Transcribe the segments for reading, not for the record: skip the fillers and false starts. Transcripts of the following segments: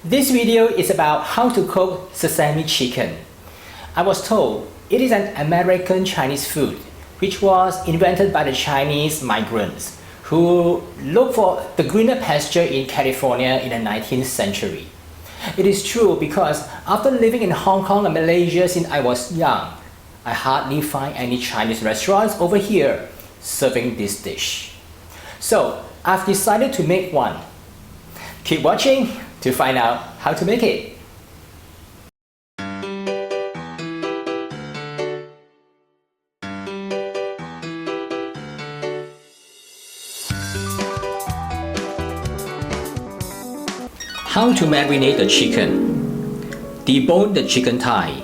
This video is about how to cook sesame chicken. I was told it is an American Chinese food which was invented by the Chinese migrants who looked for the greener pasture in California in the 19th century. It is true because after living in Hong Kong and Malaysia since I was young, I hardly find any Chinese restaurants over here serving this dish. So I've decided to make one. Keep watching to find out how to make it. How to marinate the chicken. Debone the chicken thigh.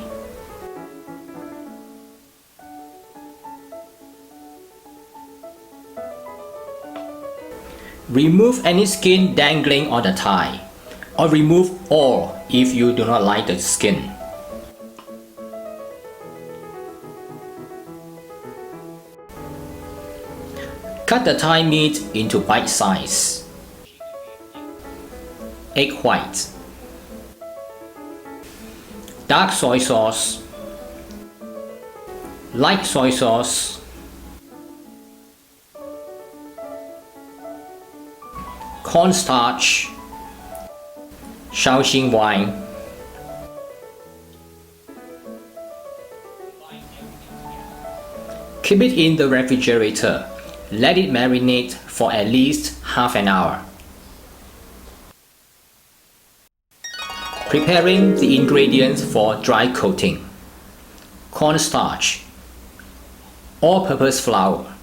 Remove any skin dangling on the thigh, or remove all if you do not like the skin. Cut the thigh meat into bite size. Egg white, dark soy sauce, light soy sauce, cornstarch, Shaoxing wine, keep it in the refrigerator. Let it marinate for at least half an hour. Preparing the ingredients for dry coating. Cornstarch, all-purpose flour,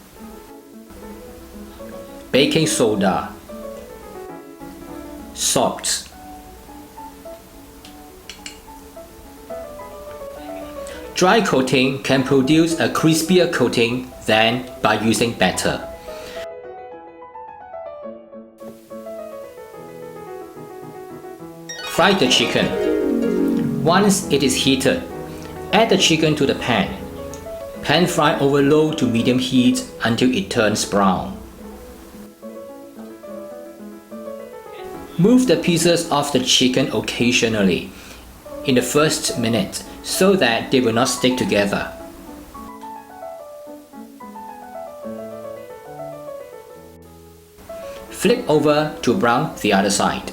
baking soda, salt. Dry coating can produce a crispier coating than by using batter. Fry the chicken. Once it is heated, add the chicken to the pan. Pan fry over low to medium heat until it turns brown. Move the pieces of the chicken occasionally in the first minute so that they will not stick together. Flip over to brown the other side.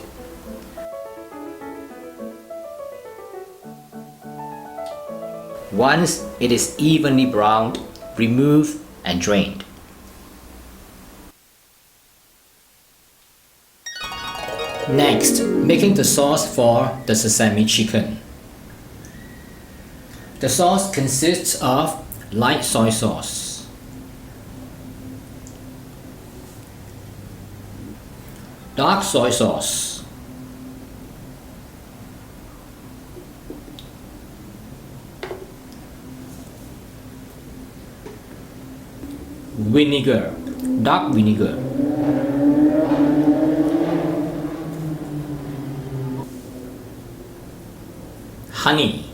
Once it is evenly browned, remove and drain. Next, making the sauce for the sesame chicken. The sauce consists of light soy sauce, dark soy sauce, vinegar, dark vinegar, honey,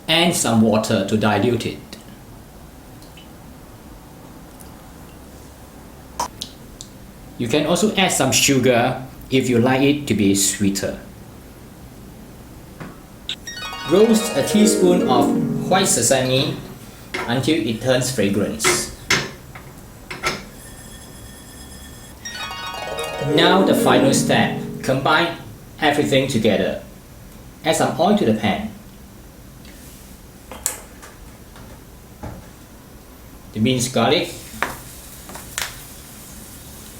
and some water to dilute it. You can also add some sugar if you like it to be sweeter. Roast a teaspoon of white sesame until it turns fragrance. Now the final step, combine everything together. Add some oil to the pan. The minced garlic,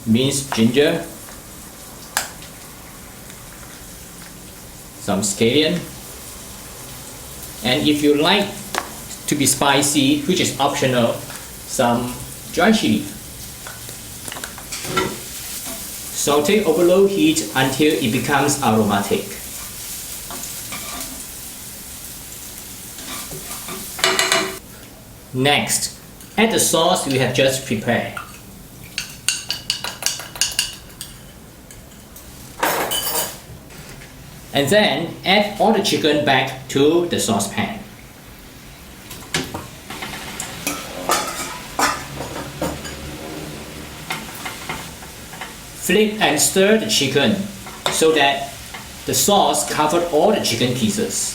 minced ginger, some scallion, and if you like to be spicy, which is optional, some dry chili. Saute over low heat until it becomes aromatic. Next, add the sauce we have just prepared. And then add all the chicken back to the saucepan. Flip and stir the chicken so that the sauce covered all the chicken pieces.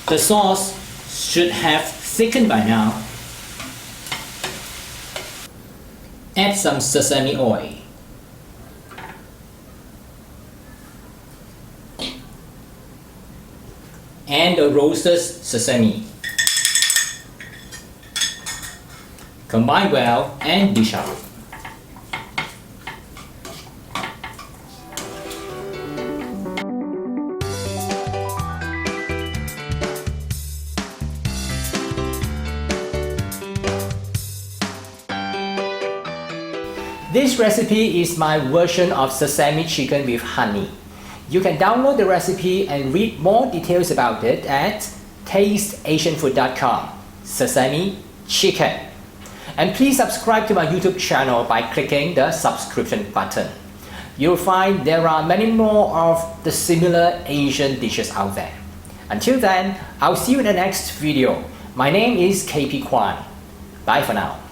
The sauce should have thickened by now. Add some sesame oil. And the roasted sesame. Combine well and dish out. This recipe is my version of sesame chicken with honey. You can download the recipe and read more details about it at tasteasianfood.com. Sesame chicken. And please subscribe to my YouTube channel by clicking the subscription button. You'll find there are many more of the similar Asian dishes out there. Until then, I'll see you in the next video. My name is KP Kwan. Bye for now.